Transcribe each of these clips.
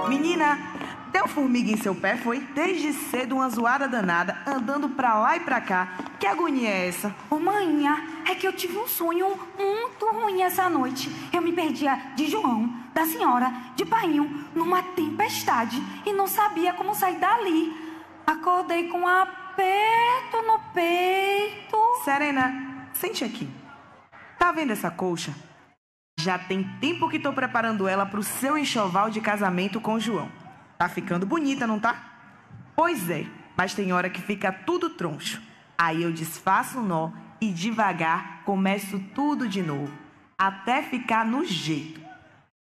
Menina, deu formiga em seu pé, foi? Desde cedo uma zoada danada, andando pra lá e pra cá. Que agonia é essa? Ô, manhã, é que eu tive um sonho muito ruim essa noite. Eu me perdia de João, da senhora, de Painho, numa tempestade e não sabia como sair dali. Acordei com um aperto no peito. Serena, sente aqui. Tá vendo essa colcha? Já tem tempo que tô preparando ela pro seu enxoval de casamento com o João. Tá ficando bonita, não tá? Pois é, mas tem hora que fica tudo troncho. Aí eu desfaço o nó e devagar começo tudo de novo, até ficar no jeito.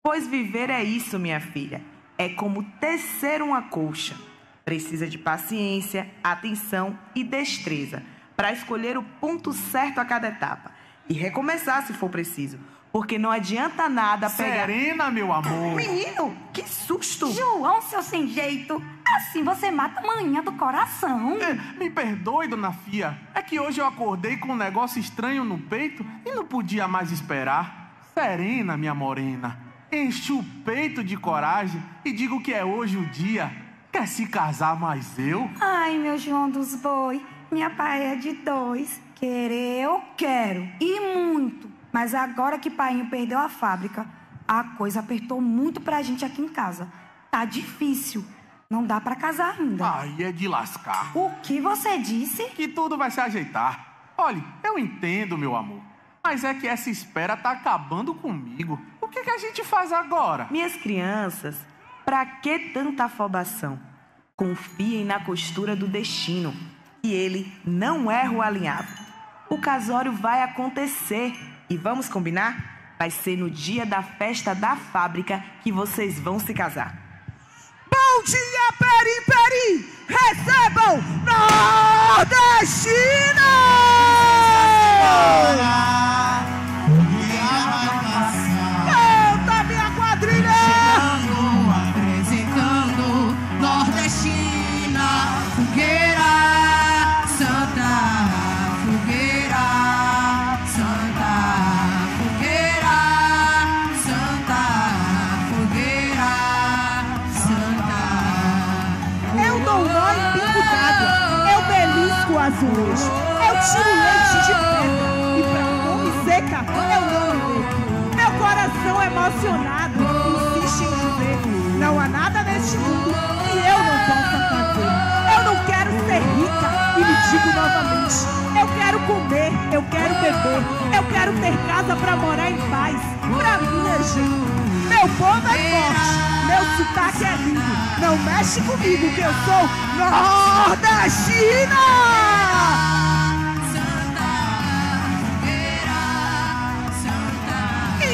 Pois viver é isso, minha filha. É como tecer uma colcha. Precisa de paciência, atenção e destreza para escolher o ponto certo a cada etapa. E recomeçar se for preciso. Porque não adianta nada pegar... Serena, meu amor! Menino, que susto! João, seu sem jeito. Assim você mata a manhã do coração. Me perdoe, dona Fia. É que hoje eu acordei com um negócio estranho no peito e não podia mais esperar. Serena, minha morena, enche o peito de coragem e digo que é hoje o dia. Quer se casar mais eu? Ai, meu João dos boi, minha paia de dois. Querer eu quero, e muito. Mas agora que Painho perdeu a fábrica, a coisa apertou muito pra gente aqui em casa. Tá difícil. Não dá pra casar ainda. Aí é de lascar. O que você disse? Que tudo vai se ajeitar. Olha, eu entendo, meu amor. Mas é que essa espera tá acabando comigo. O que a gente faz agora? Minhas crianças, pra que tanta afobação? Confiem na costura do destino. E ele não erra o alinhavo. O casório vai acontecer. E vamos combinar? Vai ser no dia da festa da fábrica que vocês vão se casar. Bom dia, Peri Peri! Recebam Nordestina! Canta, minha quadrilha! Chegando, apresentando Nordestina, fogueira, Santa Fogueira, Santa Fogueira, Santa Fogueira, Santa. Eu dou nó em pingo d'água, eu belisco o azulejo, eu tiro leite de pedra e pra fome seca eu não me deito. Meu coração emocionado insiste em dizer: não há nada neste mundo que eu não possa fazer. Eu não quero ser rica e lhe digo novamente: eu quero comer, eu quero beber, eu quero ter casa pra morar em paz, pra minha gente. Meu povo é forte, meu sotaque é lindo. Não mexe comigo que eu sou nordestina!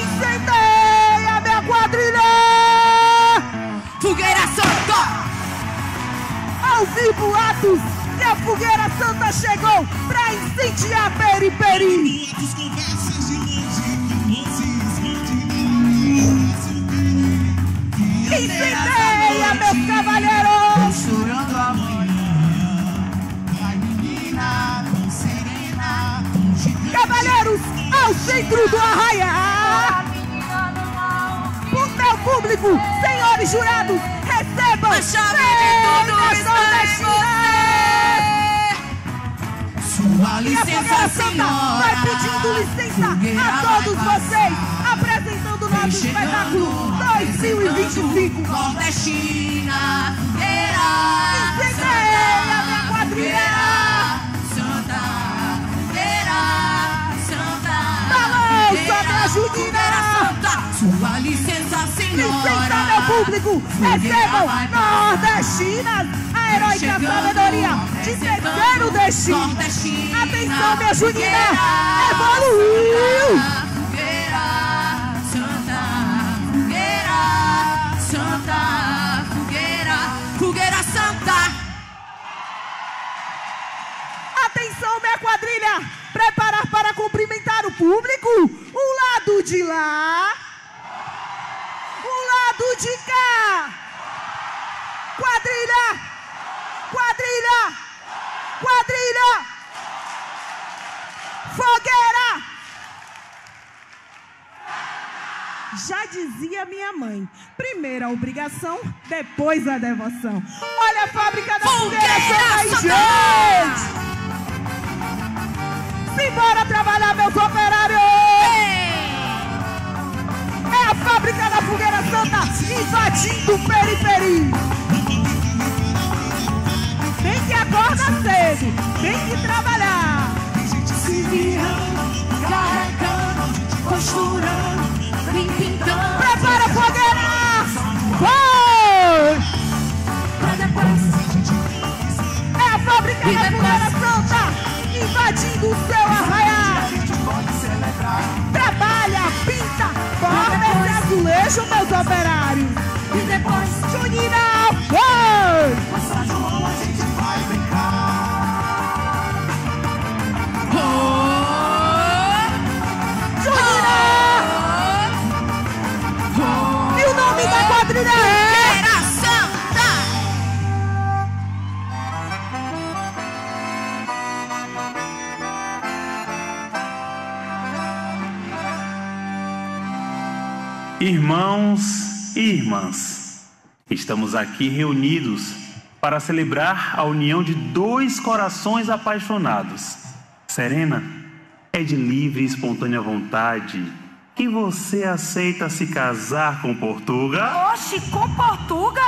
Incendeia minha quadrilha! Fogueira Santa! Ouvi boatos que a fogueira santa chegou pra incendiar Peri Peri! Incendeia, meus cavalheiros! Chorando a manhã, vai menina, com serena, com gigante. Cavalheiros, ao centro do arraial! O meu público, senhores jurados, recebam A chave de tudo fêmeas está em nordestinas! Sua E a licença, fogueira santa senhora. vai pedindo licença Fogueira a todos vai vocês, apresentando o nosso espetáculo 2025. Nordestina, fogueira, Incendeia minha quadrilha! Santa Fogueira, Santa Balança, minha junina! Santa, sua licença, Licença, senhora. meu público! Recebam nordestinas, a heróica sabedoria de terceiro destino! Nordestina, Atenção, minha junina! fogueira, Evoluiu! Fogueira, Santa Fogueira, Santa Fogueira, Fogueira Santa. Atenção, minha quadrilha! Preparar para cumprimentar o público? Um lado de lá, um lado de cá! Quadrilha! Quadrilha! Quadrilha! Fogueira! já dizia minha mãe. Primeiro a obrigação, depois a devoção. Olha a fábrica da fogueira aí, gente! Simbora trabalhar, meus operários! É a fábrica da Fogueira Santa invadindo periferia. Tem que acordar cedo, tem que trabalhar. Se virando, carregando, costurando, vem pintando. Prepara a fogueira! Foi! Pra depois. É a fábrica da Fogueira Santa invadindo o seu arraial. Trabalha, pinta, borda esse azulejo, meus operários. E depois, Junina, foi! Nossa João, a gente vai brincar. Junina! E o nome da quadrilha é... Fogueira Santa! Irmãos e irmãs, estamos aqui reunidos para celebrar a união de dois corações apaixonados. Serena, é de livre e espontânea vontade que você aceita se casar com Portuga? Oxe, com Portuga?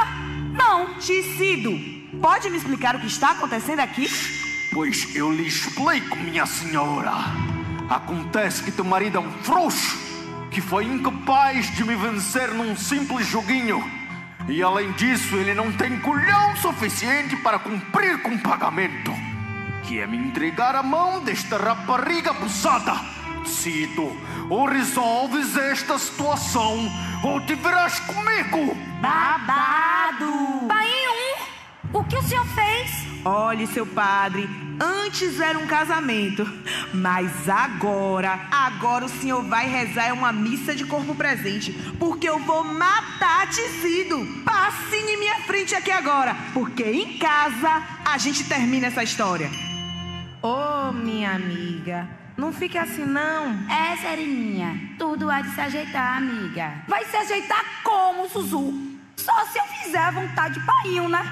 Não. Ticido, pode me explicar o que está acontecendo aqui? Pois eu lhe explico, minha senhora. Acontece que teu marido é um frouxo que foi incapaz de me vencer num simples joguinho. E além disso, ele não tem culhão suficiente para cumprir com o pagamento, que é me entregar a mão desta rapariga abusada. Cido, ou resolves esta situação, ou te verás comigo. Babado. Painho, o que o senhor fez? Olhe, seu padre, antes era um casamento, mas agora o senhor vai rezar uma missa de corpo presente, porque eu vou matar Ticido. Passe em minha frente aqui agora, porque em casa a gente termina essa história. Ô, minha amiga, não fique assim não. É, Sereninha, tudo há de se ajeitar, amiga. Vai se ajeitar como, Zuzu? Só se eu fizer a vontade de Painho, né?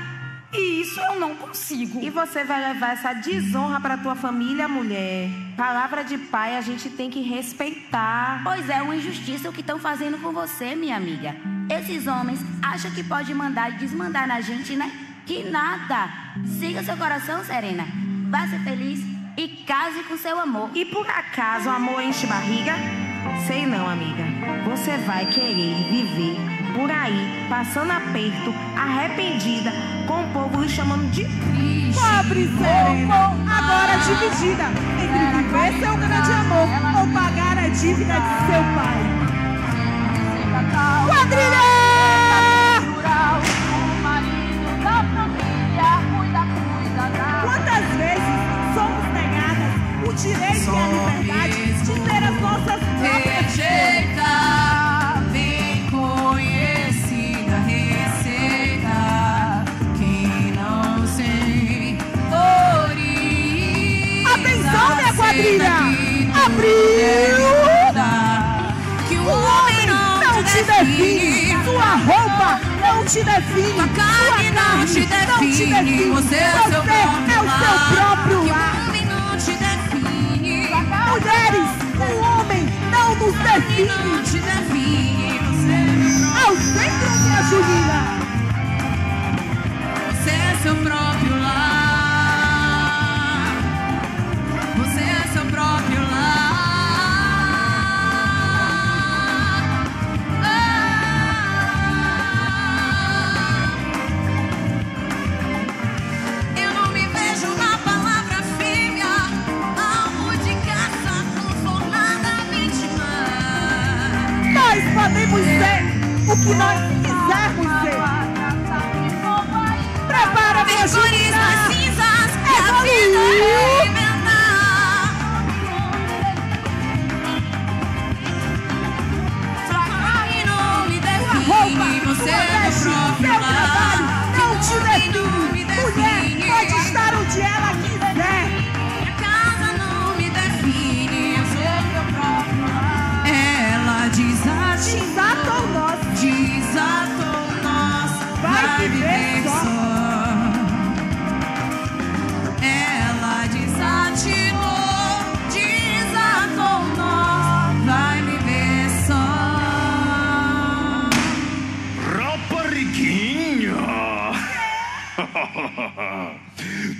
E isso eu não consigo. E você vai levar essa desonra pra tua família, mulher? Palavra de pai a gente tem que respeitar. Pois é, uma injustiça o que estão fazendo com você, minha amiga. Esses homens acham que pode mandar e desmandar na gente, né? Que nada. Siga seu coração, Serena. Vá ser feliz e case com seu amor. E por acaso o amor enche barriga? Sei não, amiga. Você vai querer viver por aí, passando aperto, arrependida, com o povo lhe chamando de triste. Pobre Serena, agora dividida entre viver seu grande amor ou pagar a dívida de seu pai. Quadrilha! Quantas vezes somos negadas o direito e a liberdade de ter as nossas próprias Rejeita, bem conhecida receita que não sei orienta. Atenção, minha quadrilha! Abriu! Que o O homem não te define, sua roupa não te define, sua carne não te define. Você é o seu próprio lar. Mulheres, o homem não nos define. Ao centro, minha Julina. Você é seu próprio lar. Você é seu próprio lar. Eu não me vejo na palavra fêmea, alvo de caça, conformada vítima. Nós podemos ser o que nós quisermos ser. Prepara, minha Cores Julina. nas cinzas que a vida reinventar. Sua carne não me Roupa, define, você sua é veste, meu seu próprio trabalho lar. não te Não me define. Mulher pode estar onde ela quiser. Minha casa não me define, eu sou meu próprio lar. Ela desativa.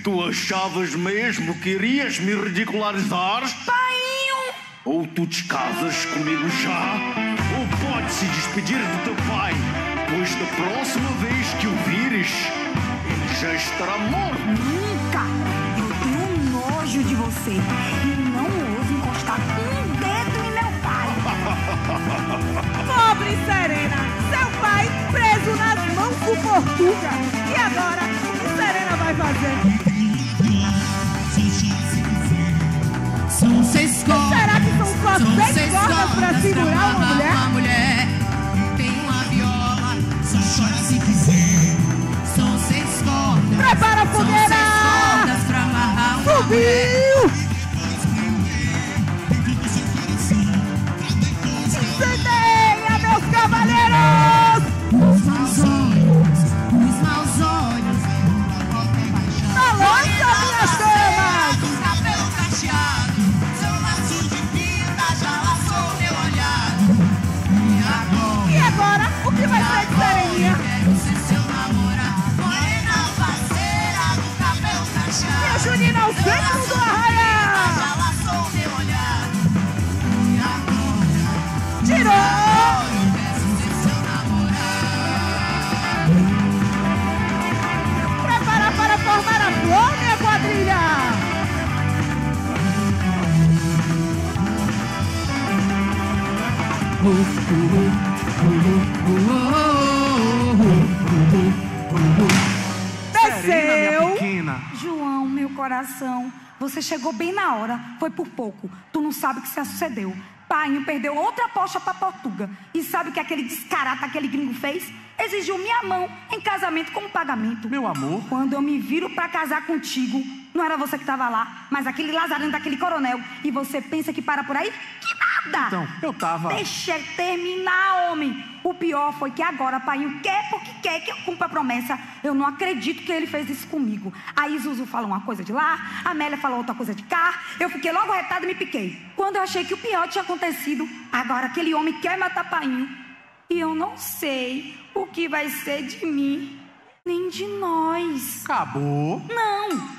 Tu achavas mesmo que irias me ridicularizar? Painho! Ou tu te casas comigo já, ou podes se despedir do teu pai, pois da próxima vez que o vires, ele já estará morto. Nunca! Eu tenho nojo de você e não ouso encostar um dedo em meu pai. Pobre Serena, seu pai preso nas mãos do Portuga. E agora, o que Serena vai fazer? São 6 cordas. Será que são só 6 cordas pra segurar uma mulher? Tem uma viola, só chora se quiser. São 6 cordas. Prepara a fogueira! São 6 cordas pra amarrar uma mulher. Subiu! Incendeia, meus cavaleiros! Os maus olhos, os maus olhos. Balança, minhas damas! Com cabelo cacheado, seu laço de fita já laçou meu olhar. E agora, o que vai ser de Sereninha? Quero ser seu namorado, morena parceira do cabelo cacheado. E a Junina ao centro do arraial! Já laçou meu olhar. E agora, Tirou! eu quero ser seu namorado. Prepara para formar a flor, minha quadrilha! Serena, minha Desceu! pequena. João, meu coração, você chegou bem na hora. Foi por pouco. Tu não sabe o que se sucedeu. Painho perdeu outra aposta pra Portuga. E sabe o que aquele descarata, aquele gringo fez? Exigiu minha mão em casamento como pagamento. Meu amor. Quando eu me viro pra casar contigo, não era você que tava lá, mas aquele lazarento daquele coronel. E você pensa que para por aí? Que nada! Então, eu tava... Deixa eu terminar, homem. O pior foi que agora Painho quer porque quer que eu cumpra a promessa. Eu não acredito que ele fez isso comigo. Aí Zuzu fala uma coisa de lá, a Amélia fala outra coisa de cá. Eu fiquei logo retada e me piquei. Quando eu achei que o pior tinha acontecido, agora aquele homem quer matar Painho. E eu não sei o que vai ser de mim, nem de nós. Acabou. Não.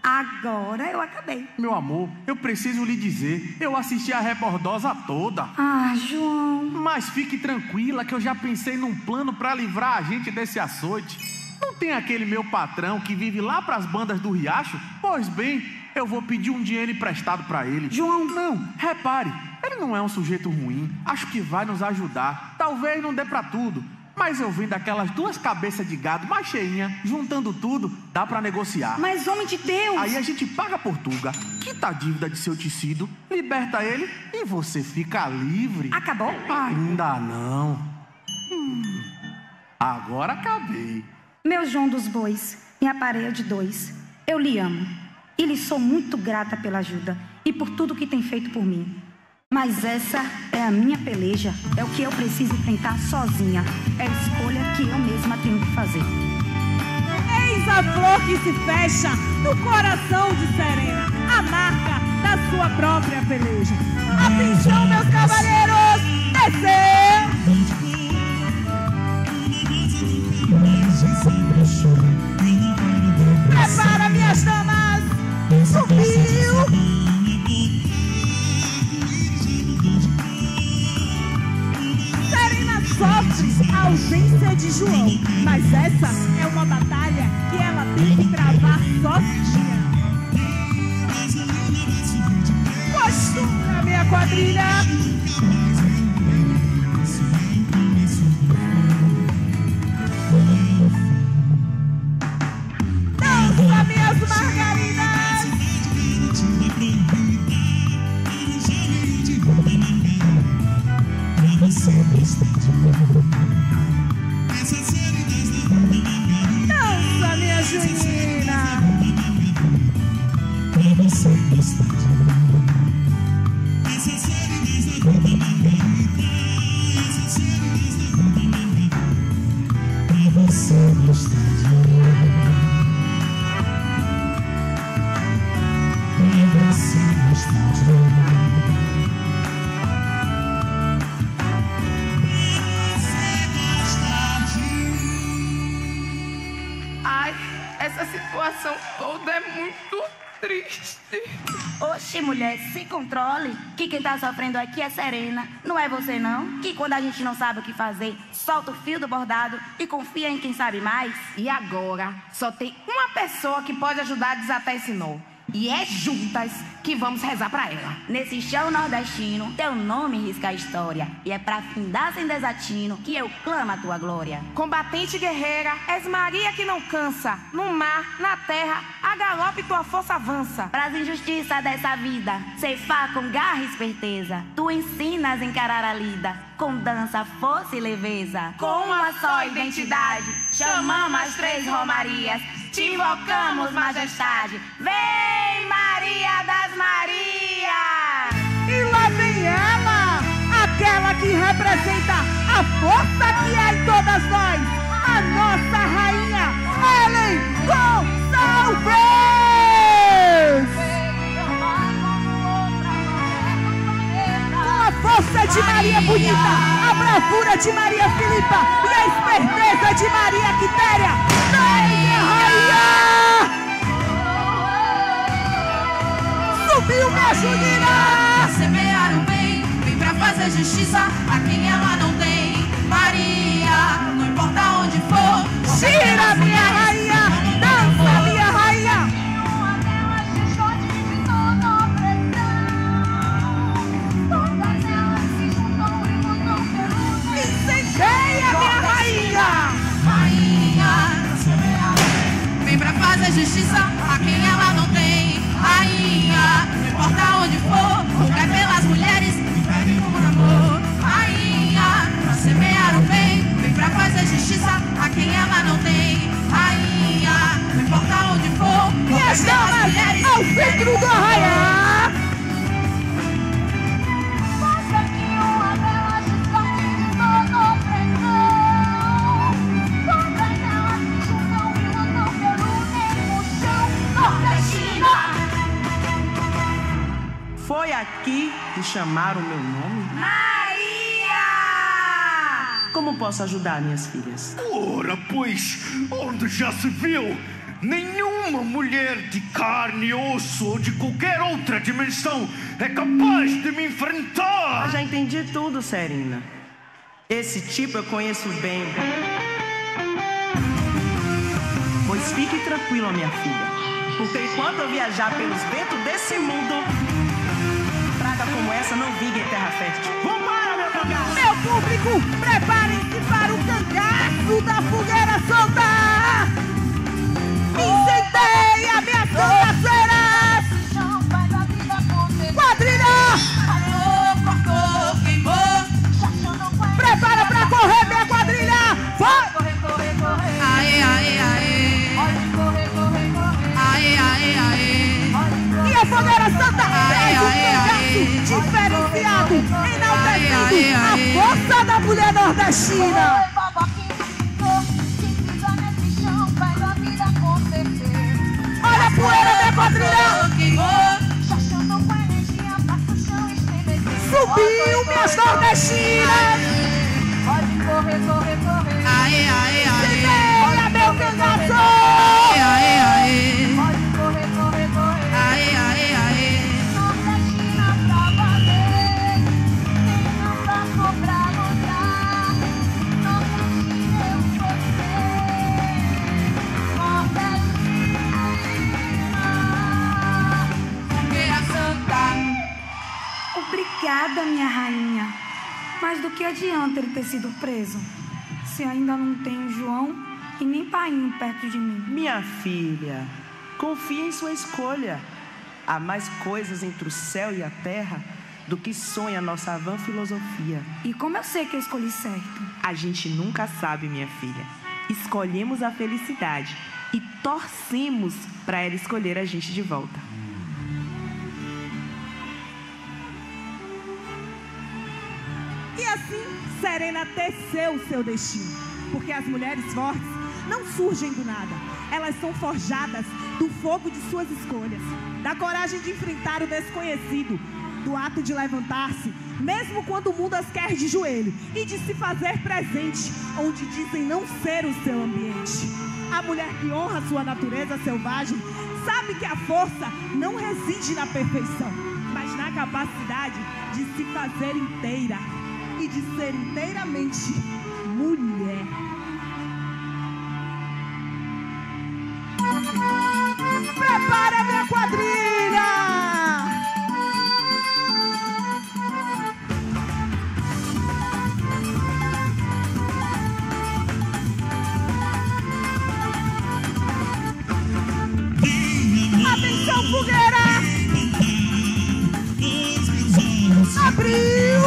Agora eu acabei. Meu amor, eu preciso lhe dizer, eu assisti a rebordosa toda. Ah, João. Mas fique tranquila que eu já pensei num plano pra livrar a gente desse açoite. Não tem aquele meu patrão que vive lá pras bandas do Riacho? Pois bem, eu vou pedir um dinheiro emprestado pra ele. João. Não, repare, ele não é um sujeito ruim. Acho que vai nos ajudar. Talvez não dê pra tudo, mas eu vendo aquelas 2 cabeças de gado mais cheinha, juntando tudo, dá pra negociar. Mas, homem de Deus. Aí a gente paga a Portuga, quita a dívida de seu tecido, liberta ele e você fica livre. Acabou? Ainda não. Agora acabei. Meu João dos Bois, minha pareia de 2, eu lhe amo. E lhe sou muito grata pela ajuda e por tudo que tem feito por mim. Mas essa é a minha peleja, é o que eu preciso enfrentar sozinha. É a escolha que eu mesma tenho que fazer. Eis a flor que se fecha no coração de Serena, a marca da sua própria peleja. Atenção, meus cavaleiros! Desceu! Prepara, minhas damas! Subiu! Serena sofre a ausência de João, mas essa é uma batalha que ela tem que travar sozinha. Postura, minha quadrilha! Dança, minhas margaridas! Dança, minha Junina! essa situação toda é muito triste. Oxe, mulher, se controle. Que quem tá sofrendo aqui é Serena. Não é você, não? Que quando a gente não sabe o que fazer, solta o fio do bordado e confia em quem sabe mais. E agora, só tem uma pessoa que pode ajudar a desatar esse nó. E é juntas que vamos rezar pra ela. Nesse show nordestino, teu nome risca a história. E é pra findar sem desatino que eu clamo a tua glória. Combatente guerreira, és Maria que não cansa. No mar, na terra, a galope tua força avança. Pras injustiças dessa vida, ceifar com garra e esperteza. Tu ensinas a encarar a lida, com dança, força e leveza. Com uma só identidade, chamamos as 3 romarias. Te invocamos, majestade. Vem, Maria das Marias! E lá vem ela, aquela que representa a força que há em todas nós, a nossa rainha, Ellen Gonçalves! Com a força de Maria Bonita, a bravura de Maria Filipa e a esperteza de Maria Quitéria, rainha! Subiu, minha Junina! Semear o bem, vem pra fazer justiça a quem ela não tem. Maria, não importa onde for. Gira, minha rainha! Dança, minha rainha! Incendeia, minha rainha! Vem pra fazer justiça a quem ela não tem. Rainha, não importa onde for, rogai pelas mulheres que pedem por amor. Rainha, pra semear o bem, vem pra fazer justiça a quem ela não tem. Rainha, não importa onde for, E rogai as pelas damas mulheres ao que pedem centro por do amor. arraial! Foi aqui que chamaram o meu nome? Maria! Como posso ajudar, minhas filhas? Ora, pois, onde já se viu? Nenhuma mulher de carne e osso ou de qualquer outra dimensão é capaz de me enfrentar. Eu já entendi tudo, Serena. Esse tipo eu conheço bem. Pois fique tranquila, minha filha. Porque enquanto eu viajar pelos ventos desse mundo, praga como essa não vinga em terra fértil. Vambora, meu cangaço! Meu público, preparem-se para o cangaço da fogueira solta! Incendeia minhas cangaceiras! Quadrilha! Cortou, queimou. Prepara pra correr, minha quadrilha! Vai! Aê, aê, aê. Aê, aê, aê. E a fogueira santa Aê, traz um aê, aê. cangaço diferenciado, Aê, enaltecendo aê. a força da mulher nordestina! Olha a poeira, minha quadrilha! Queimou. Subiu, minhas nordestinas! Aê, aê, aê. Incendeia meu cangaço! Aê, aê, aê. Aê, aê, aê. Fogueira Santa. Obrigada, minha rainha. Mas do que adianta ele ter sido preso, se ainda não tem João e nem Painho perto de mim? Minha filha, confie em sua escolha. Há mais coisas entre o céu e a terra do que sonha a nossa vã filosofia. E como eu sei que eu escolhi certo? A gente nunca sabe, minha filha. Escolhemos a felicidade e torcemos para ela escolher a gente de volta. E assim, Serena teceu o seu destino. Porque as mulheres fortes não surgem do nada. Elas são forjadas do fogo de suas escolhas, da coragem de enfrentar o desconhecido, do ato de levantar-se, mesmo quando o mundo as quer de joelho, e de se fazer presente onde dizem não ser o seu ambiente. A mulher que honra sua natureza selvagem sabe que a força não reside na perfeição, mas na capacidade de se fazer inteira e de ser inteiramente mulher. Prepara a minha quadrilha! Atenção, fogueira! Abriu!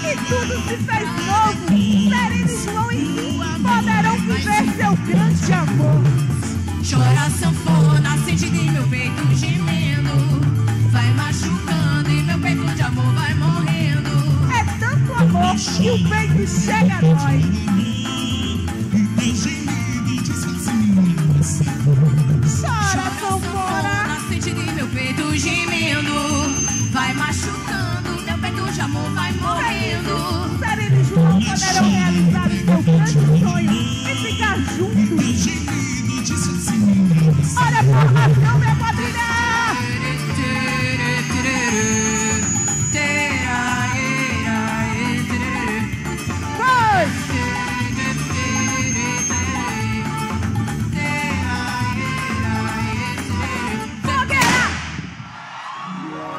E tudo se fez novo. Serena e João enfim poderão viver seu grande amor. Chora a sanfona, sente em meu peito gemendo. Vai machucando e meu peito de amor vai morrendo. É tanto amor que o peito chega a nós. Chora a sanfona, sente em meu peito gemendo. Vai machucando, meu peito de amor vai morrendo. Serena e João poderão realizar o seu grande sonho e ficar juntos. Olha a formação, minha quadrilha!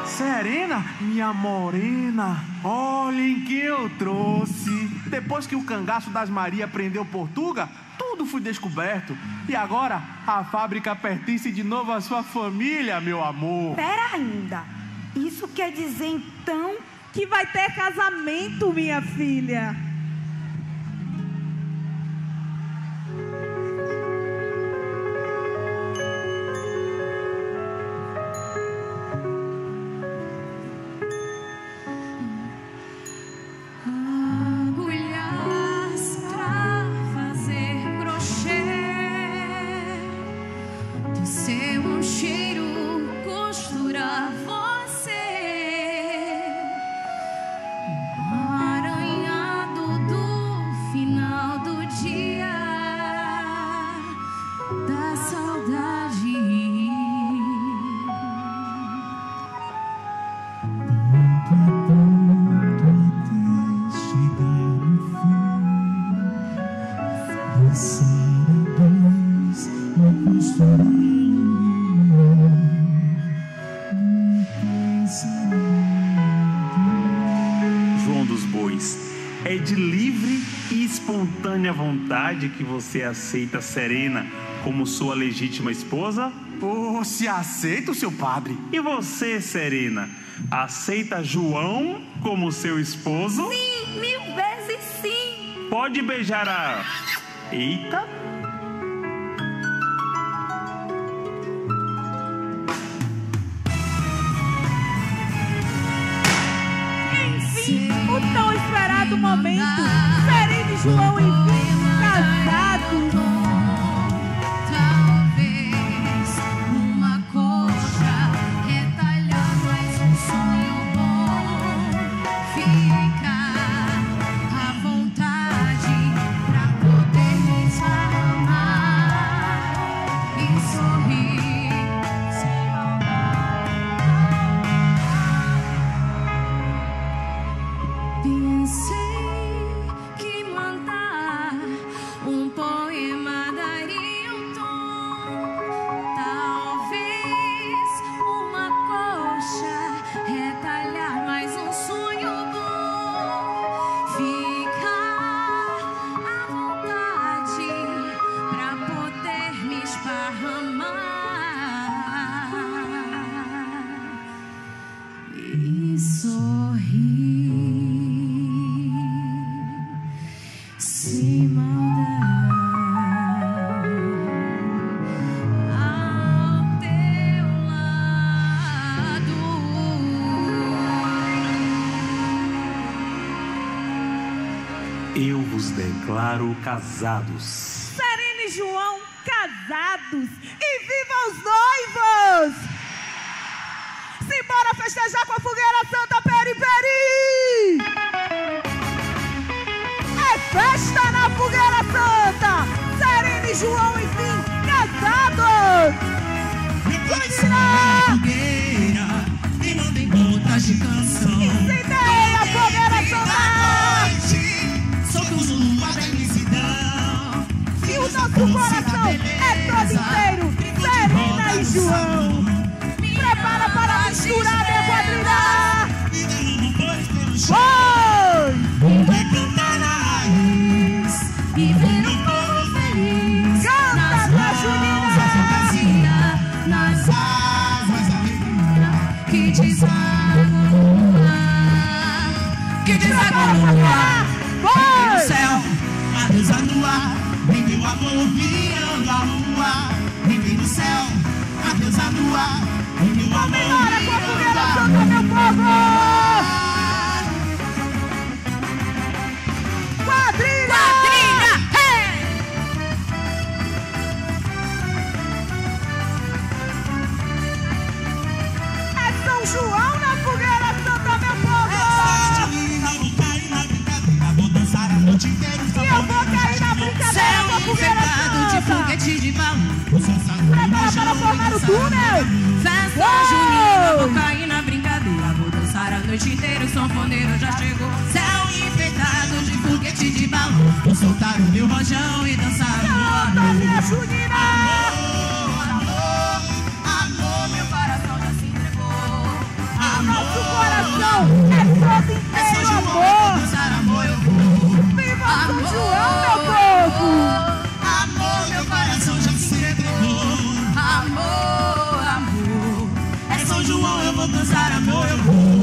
Serena, minha morena, olhem que eu trouxe. Depois que o cangaço das Maria prendeu Portuga, tudo foi descoberto. E agora a fábrica pertence de novo à sua família, meu amor. Pera ainda. Isso quer dizer então que vai ter casamento, minha filha. João dos Bois, é de livre e espontânea vontade que você aceita Serena como sua legítima esposa? Oh, se aceita, seu padre. E você, Serena, aceita João como seu esposo? Sim, 1000 vezes sim. Pode beijar a... Eita! Enfim, o tão esperado momento. Serena e João enfim casados. Talvez uma coxa retalhar mais um sonho bom. Fica à vontade pra poder me desarmar e sorrir sem maldade. Pensei que mandar um poema daria um tom. Talvez uma coxa retalhar mais um sonho bom. Ficar à vontade pra poder me esparramar e sorrir sem maldade ao teu lado. Eu vos declaro casados. Serena e João casados. E viva os noivos! Simbora festejar com a fogueira santa, peri-peri! É festa na fogueira santa! Serena e João, enfim, casados! Fogueira, me mandem gotas de canção. Incendeia a fogueira santa! Somos lua da imensidão. E o nosso coração é todo inteiro, Serena e João. Prepara para misturar e quadrilhar. Foi! Vai cantar na raiz e ver o povo feliz. Canta na junina, fantasia, nas asas da alegria que desagua, que desagua. Foi! No céu, a deusa no ar, vem meu amor guiando a lua. Vem no céu, a deusa no ar, vem meu amor Comemora com a fogueira santa, meu povo! Quadrilha! É São João na fogueira santa, meu povo! Vou dançar a noite inteira. E eu vou cair na brincadeira com a fogueira de santa! foguete de balão. Prepara para formar o túnel! Festa junina, vou cair na brincadeira. Vou dançar a noite inteira, o sanfoneiro já chegou. Céu enfeitado de foguete de balão. Vou soltar o meu rojão e dançar Canta, minha junina! amor, amor, meu coração já se entregou. Nosso coração é todo inteiro amor! Dançar amor eu vou. Viva São João, meu povo! Amor, meu coração já se entregou. Amor, amor, é São João, eu vou dançar amor, eu vou.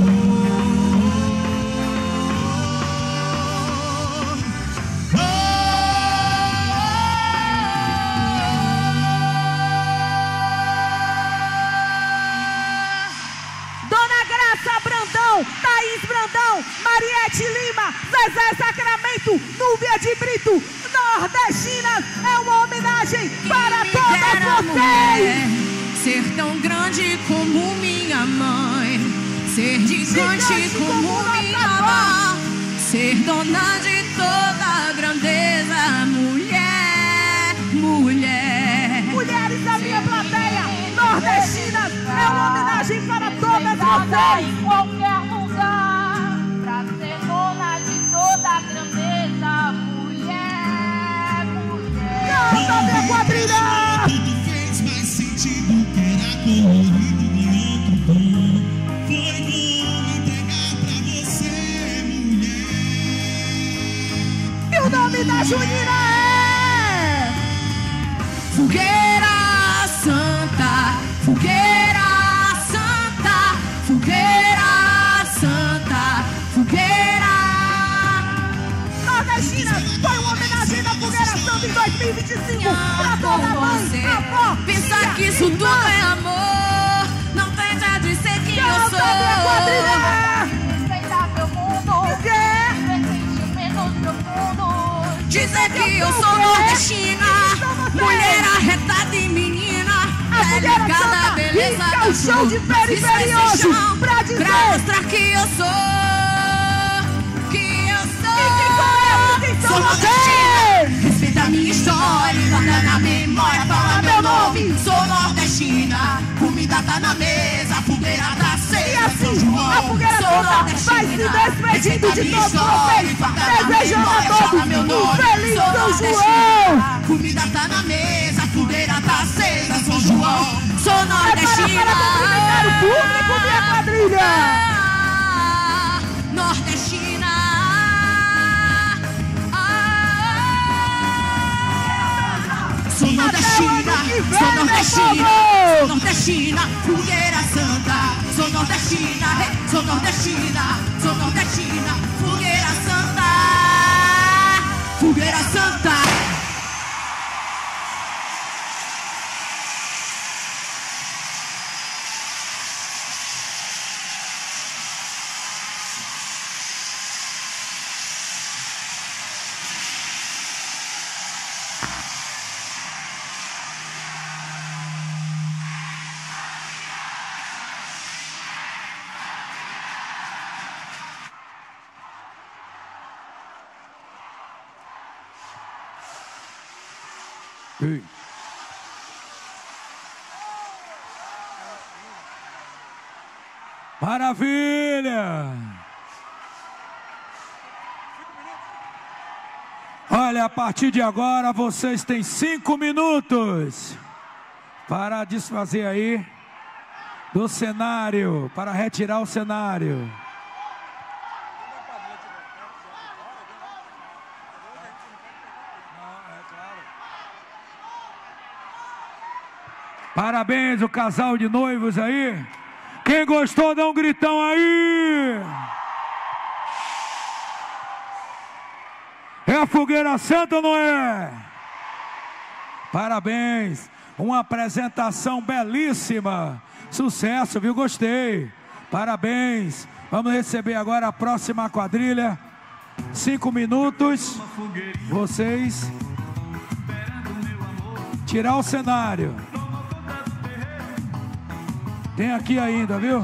Dona Graça Brandão, Thaís Brandão, Mariette Lima, Zezé Sacramento, Núbia de Brito, Nordestinas, é uma homenagem para todas vocês! Ser tão grande como minha mãe, ser gigante como minha avó, ser dona de toda a grandeza, mulher, mulher. Mulheres da minha plateia, nordestinas, é uma homenagem para todas vocês! Em qualquer lugar, pra ser dona de toda a grandeza, mulher, mulher. Canta, minha quadrilha! Tudo fez mais sentido, que era colorido em outro tom. Foi bom entregar pra você, mulher. E o nome da junina é... Fogueira Santa, Fogueira Santa, Fogueira Santa, Fogueira. Nordestinas, foi uma homenagem da Fogueira Santa em 2025 pra toda mãe, avó, Pensar tia, que isso irmã. tudo é amor, não tente a dizer quem eu Canta, minha quadrilha! sou. Respeitar meu mundo, O quê? ver sentimentos profundos. Dizer que eu sou nordestina, mulher arretada e menina, A Fogueira delicada Santa beleza risca do o chão de sul. periferia Risca esse hoje chão pra dizer pra mostrar que eu sou, que eu sou. E quem sou eu? Quem sou Sou você? nordestina, respeita a minha história, guarda na memória, fala meu nome. Sou nordestina, comida tá na mesa, a fogueira tá acesa. E assim, São João, a Fogueira sou Santa nordestina, vai se despedindo respeita a de minha todos história, vocês, guarda na desejando a memória, todos fala meu um nome. feliz Sou São nordestina, João! comida tá na mesa, a fogueira tá acesa, São João. Sou Para nordestina, cumprimentar o público, minha quadrilha! nordestina. Sou nordestina, ano que vem, sou meu nordestina, povo! nordestina, fogueira santa. Sou nordestina, sou nordestina, sou nordestina, fogueira santa, fogueira santa. Ei. Maravilha! Olha, a partir de agora vocês têm 5 minutos para desfazer aí do cenário, para retirar o cenário. Parabéns, o casal de noivos aí. Quem gostou, dá um gritão aí. É a fogueira santa ou não é? Parabéns. Uma apresentação belíssima. Sucesso, viu? Gostei. Parabéns. Vamos receber agora a próxima quadrilha. 5 minutos. Vocês tirar o cenário. Tem aqui ainda, viu?